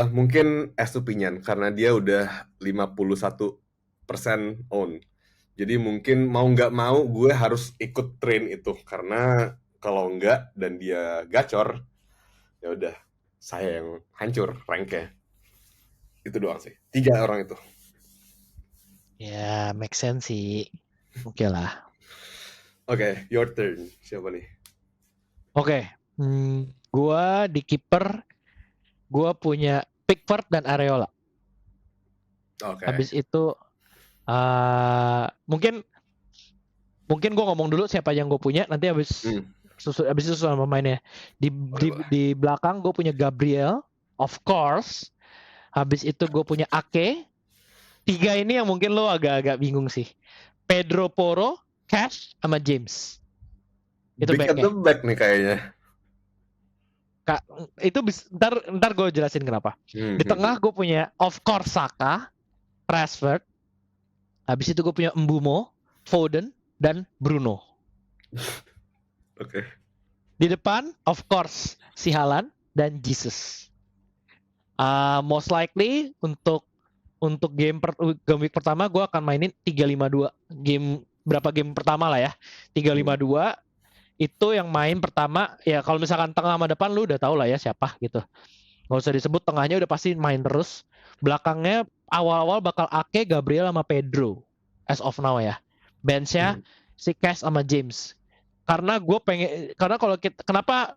Mungkin Estupiñán karena dia udah 51% own. Jadi mungkin mau nggak mau gue harus ikut train itu, karena kalau nggak dan dia gacor, ya udah saya yang hancur ranknya. Itu doang sih. 3 orang itu. Ya, make sense sih. Oke lah. Oke, your turn. Siapa nih? Oke. Gue di kiper, gue punya Pickford dan Areola. Oke. Habis itu mungkin gue ngomong dulu siapa yang gue punya, nanti habis itu sama pemainnya. Di belakang gue punya Gabriel, of course. Habis itu gue punya Ake. 3 ini yang mungkin lo agak-agak bingung sih. Pedro Porro, Cash, sama James. Itu Big at the back nih kayaknya. Itu ntar gue jelasin kenapa. Di tengah gue punya of course Saka, Rashford. Habis itu gue punya Mbumo, Foden, dan Bruno. Oke. Di depan of course si Haaland dan Jesus. Most likely untuk game week pertama gue akan mainin 3-5-2. Berapa game pertama lah ya. 3-5-2. itu yang main pertama ya kalau misalkan tengah sama depan lu udah tau lah ya siapa gitu. Nggak usah disebut, tengahnya udah pasti main terus. Belakangnya awal-awal bakal Ake, Gabriel sama Pedro as of now ya. Benchnya si Cash sama James. Karena gue pengen, karena kalau kita kenapa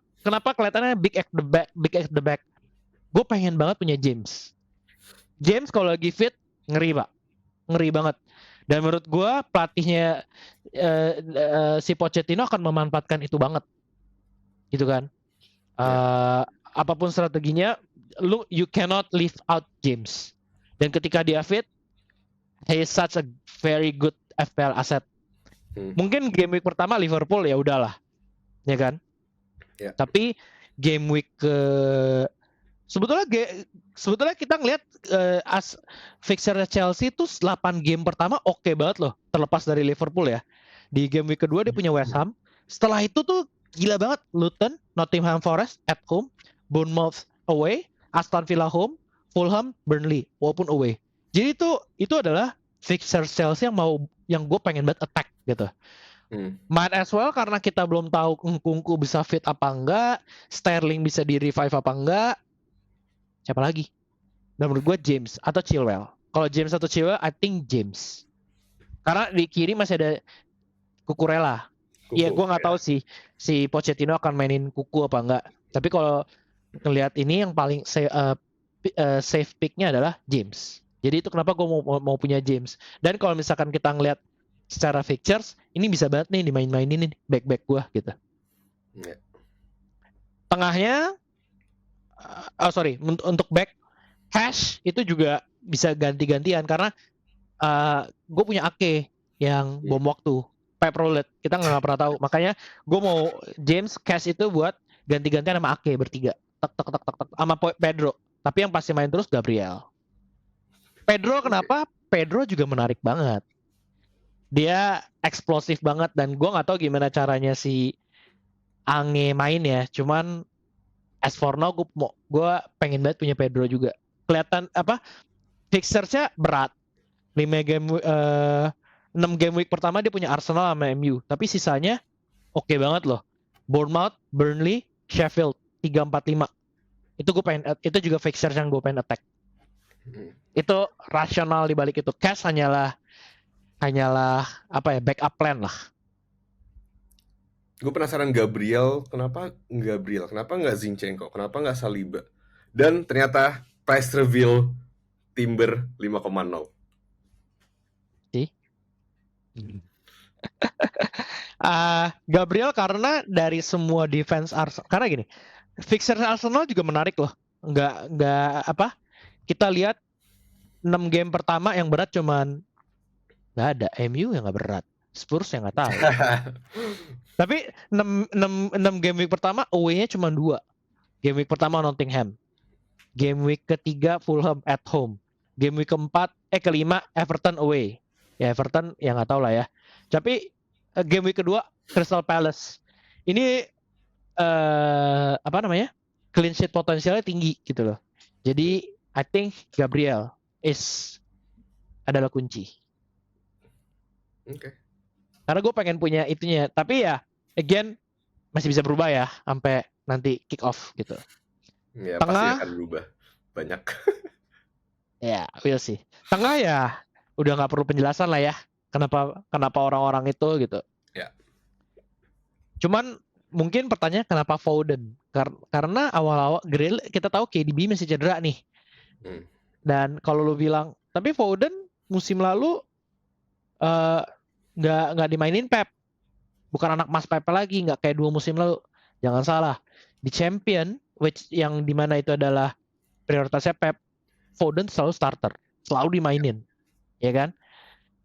kelihatannya big at the back. Gue pengen banget punya James. James kalau lagi fit ngeri pak, ngeri banget. Dan menurut gue pelatihnya si Pochettino akan memanfaatkan itu banget, gitu kan. Apapun strateginya, you cannot leave out James. Dan ketika dia fit, he is such a very good FPL asset. Mungkin game week pertama Liverpool ya udahlah, ya kan. Tapi game week sebetulnya kita ngelihat fixture Chelsea tuh 8 game pertama oke banget loh, terlepas dari Liverpool ya. Di game week kedua dia punya West Ham. Setelah itu tuh gila banget, Luton, Nottingham Forest at home, Bournemouth away, Aston Villa home, Fulham, Burnley walaupun away. Jadi itu adalah fixture Chelsea yang gue pengen banget attack gitu. Might as well karena kita belum tahu Nkunku bisa fit apa enggak, Sterling bisa di revive apa enggak. Siapa lagi? Dan menurut gue James atau Chilwell. Kalau James atau Chilwell, I think James. Karena di kiri masih ada Cucurella. Iya, gue nggak tahu sih si Pochettino akan mainin Kuku apa enggak. Tapi kalau ngelihat ini yang paling safe picknya adalah James. Jadi itu kenapa gue mau punya James. Dan kalau misalkan kita ngelihat secara fixtures, ini bisa banget nih dimain-mainin nih back gue gitu. Tengahnya, untuk back Cash itu juga bisa ganti-gantian karena gue punya Ake yang bom waktu, Pep Roulette, kita nggak pernah tahu. Makanya gue mau James, Cash itu buat ganti-gantian sama Ake bertiga, tek sama Pedro. Tapi yang pasti main terus Gabriel. Pedro kenapa? Pedro juga menarik banget. Dia eksplosif banget dan gue nggak tahu gimana caranya si Ange main ya. Cuman as for now gue pengen banget punya Pedro juga. Kelihatan apa? Fixture-nya berat. 6 game week pertama dia punya Arsenal sama MU, tapi sisanya oke banget loh. Bournemouth, Burnley, Sheffield 3-4-5. Itu juga fixture yang gue pengen attack. Itu rasional di balik itu. Cash hanyalah apa ya, backup plan lah. Gue penasaran kenapa nggak Zinchenko, kenapa nggak Saliba, dan ternyata price reveal Timber 5,0. Gabriel karena dari semua defense Arsenal, karena gini, fixture Arsenal juga menarik loh. Nggak apa? Kita lihat 6 game pertama yang berat cuman nggak ada, MU yang nggak berat, Spurs yang nggak tahu. Tapi 6 game week pertama away-nya cuma 2. Game week pertama Nottingham. Game week ketiga Fulham at home. Game week kelima Everton away. Ya Everton ya nggak tahu lah ya. Tapi game week kedua Crystal Palace. Ini apa namanya? Clean sheet potensialnya tinggi gitu loh. Jadi I think Gabriel adalah kunci. Oke. Karena gue pengen punya itunya. Tapi ya again masih bisa berubah ya sampai nanti kick off gitu. Ya, tengah pasti akan berubah banyak. Ya, will sih. Tengah ya udah nggak perlu penjelasan lah ya. Kenapa orang-orang itu gitu. Ya. Cuman mungkin pertanyaan kenapa Foden? Karena awal-awal kita tahu KDB masih cedera nih. Dan kalau lu bilang, tapi Foden musim lalu nggak dimainin Pep. Bukan anak Mas Pep lagi, nggak kayak 2 musim lalu. Jangan salah. Di Champion, yang dimana itu adalah prioritasnya Pep, Foden selalu starter, selalu dimainin, ya kan?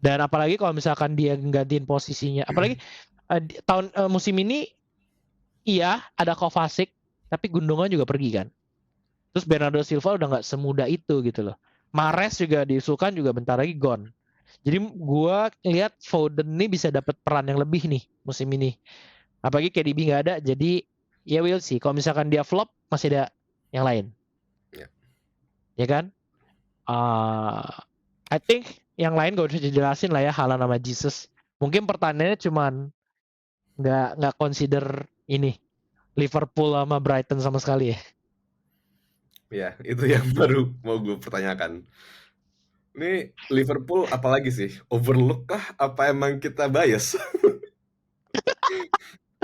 Dan apalagi kalau misalkan dia nggantiin posisinya, apalagi musim ini, iya ada Kovacic, tapi Gundogan juga pergi kan. Terus Bernardo Silva udah nggak semudah itu gitu loh. Mahrez juga diusulkan juga bentar lagi gone. Jadi gue lihat Foden ini bisa dapat peran yang lebih nih musim ini. Apalagi KDB nggak ada, jadi ya we'll see. Kalau misalkan dia flop, masih ada yang lain. Ya kan? I think yang lain gak usah dijelasin lah ya, Haaland sama Jesus. Mungkin pertanyaannya cuman nggak consider ini Liverpool sama Brighton sama sekali ya. Ya, itu yang baru mau gue pertanyakan. Ini Liverpool apalagi sih? Overlook kah? Apa emang kita bias?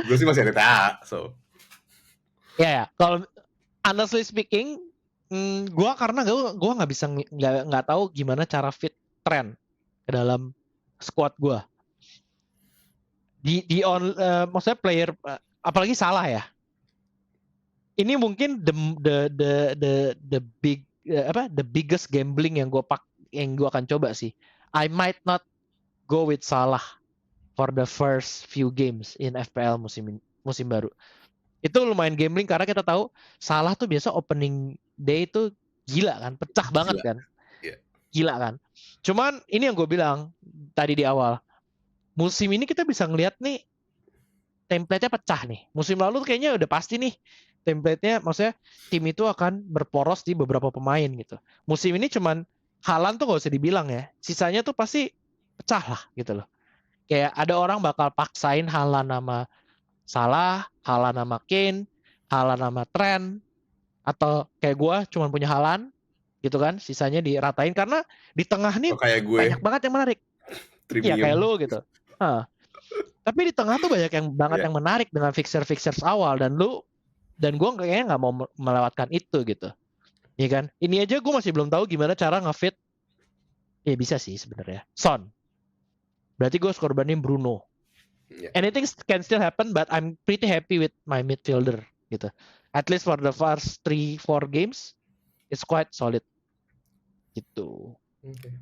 Gue sih masih ada TA, so. Ya, kalau honestly speaking, gue karena gue nggak bisa nggak tahu gimana cara fit Trent ke dalam squad gue. Maksudnya player apalagi Salah ya. Ini mungkin the biggest gambling yang gue akan coba sih. I might not go with Salah for the first few games in FPL musim baru. Itu lumayan gambling karena kita tahu Salah tuh biasa opening day itu gila kan, pecah banget Gila. kan. Yeah. Gila kan. Cuman ini yang gue bilang tadi di awal. Musim ini kita bisa ngeliat nih template-nya pecah nih. Musim lalu kayaknya udah pasti nih template-nya, maksudnya tim itu akan berporos di beberapa pemain gitu. Musim ini cuman Haaland tuh gak usah dibilang ya. Sisanya tuh pasti pecah lah gitu loh. Kayak ada orang bakal paksain Haaland sama Salah, Haaland sama Kane, Haaland sama Trent, atau kayak gue cuman punya Haaland gitu kan, sisanya diratain karena di tengah nih Oh, kayak gue, banyak banget yang menarik. Iya kayak premium. lu gitu. Tapi di tengah tuh banyak yang banget Yeah. yang menarik dengan fixer-fixers awal dan gue kayaknya nggak mau melewatkan itu gitu. Iya kan? Ini aja gue masih belum tahu gimana cara ngefit. Ya bisa sih sebenarnya. Son. Berarti gue harus korbanin Bruno. Yeah. Anything can still happen, but I'm pretty happy with my midfielder gitu. At least for the first 3-4 games, it's quite solid. Gitu. Okay.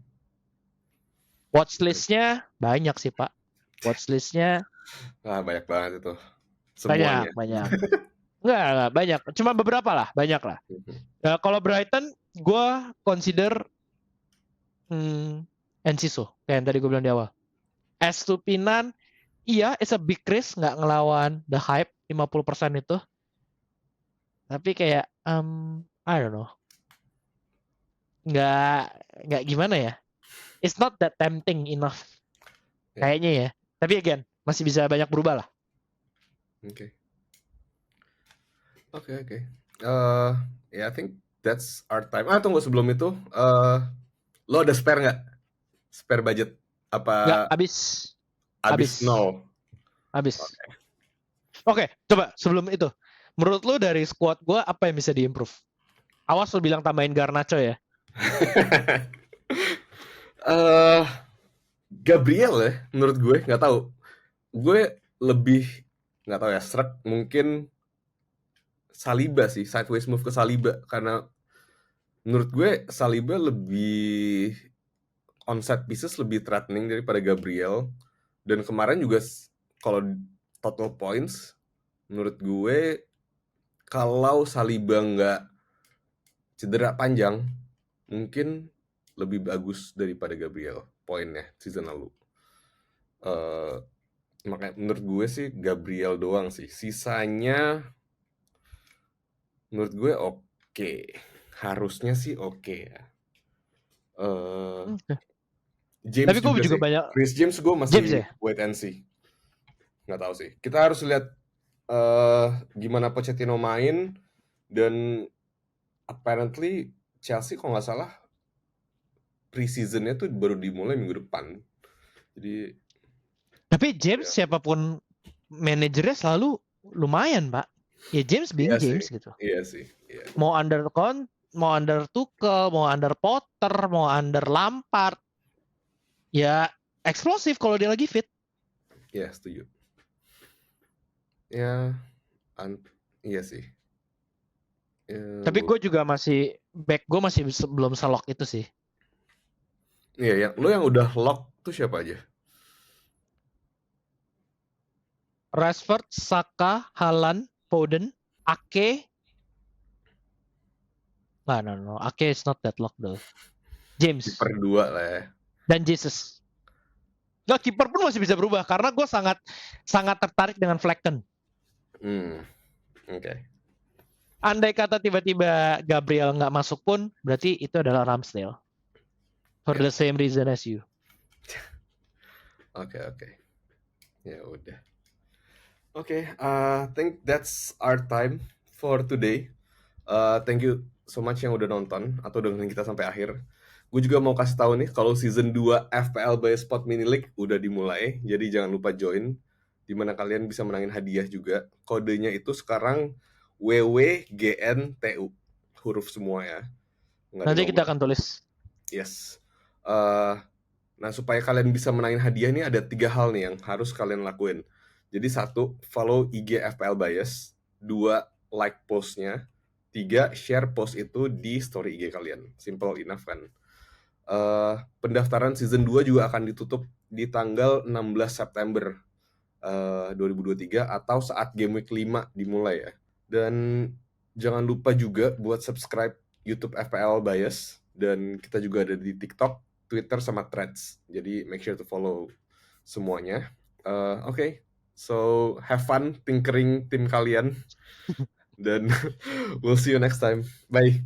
Watchlist-nya banyak sih Pak. Watchlist-nya banyak banget itu. Semuanya. banyak. Enggak, banyak. Cuma beberapa lah, banyak lah. Kalau Brighton, gue consider Enciso, kayak yang tadi gue bilang di awal. Estupinan, iya, it's a big risk nggak ngelawan the hype 50% itu. Tapi kayak, I don't know. Nggak gimana ya. It's not that tempting enough. Kayaknya ya. Tapi again, masih bisa banyak berubah lah. Oke. I think that's our time. Tunggu sebelum itu, lo ada spare nggak? Spare budget? Apa? Nggak, Habis nol. Habis. Oke, coba sebelum itu. Menurut lo dari squad gue apa yang bisa diimprove? Awas lo bilang tambahin Garnacho ya. Gabriel ya, menurut gue nggak tahu. Gue lebih nggak tahu ya, serak mungkin Saliba sih, sideways move ke Saliba karena menurut gue Saliba lebih on set pieces lebih threatening daripada Gabriel. Dan kemarin juga kalau total points menurut gue kalau Saliba nggak cedera panjang mungkin lebih bagus daripada Gabriel poinnya season lalu. Makanya menurut gue sih Gabriel doang sih. Sisanya menurut gue oke. Harusnya sih oke ya. James Tapi gue juga sih. banyak. Chris James gue masih James ya? wait and see. Nggak tahu sih. Kita harus lihat gimana Pochettino main dan apparently Chelsea kalau nggak salah pre-seasonnya tuh baru dimulai minggu depan. Jadi tapi James siapapun manajernya selalu lumayan Pak. Ya James being James gitu. Iya sih. Iya. Mau under Tuchel, mau under Potter, mau under Lampard. Ya eksplosif kalau dia lagi fit. Iya, setuju. Ya, iya sih. Tapi gue juga back gue masih belum selok itu sih. Iya, lo yang udah lock tuh siapa aja? Rashford, Saka, Haaland, Foden, Ake. No. Ake is not that locked though. James. Kiper 2 lah ya. Dan Jesus. Nah, kiper pun masih bisa berubah karena gue sangat tertarik dengan Flecken. Oke. Andai kata tiba-tiba Gabriel nggak masuk pun, berarti itu adalah Ramsdale. For the same reason as you. Oke. Ya udah. Oke, think that's our time for today. Thank you so much yang udah nonton atau dengerin kita sampai akhir. Gue juga mau kasih tahu nih kalau season 2 FPL by Spot Mini League udah dimulai, jadi jangan lupa join di mana kalian bisa menangin hadiah juga. Kodenya itu sekarang WWGNTU. Huruf semua ya, nggak ada Nanti kita nomor. akan tulis. Yes. Nah, supaya kalian bisa menangin hadiah nih ada 3 hal nih yang harus kalian lakuin. Jadi 1, follow IG FPL Bias. 2, like postnya. 3, share post itu di story IG kalian. Simple enough kan. Pendaftaran season 2 juga akan ditutup di tanggal 16 September 2023 atau saat game week 5 dimulai ya. Dan jangan lupa juga buat subscribe YouTube FPL Bias, dan kita juga ada di TikTok, Twitter, sama Threads. Jadi make sure to follow semuanya. Oke. So have fun tinkering tim kalian dan we'll see you next time. Bye.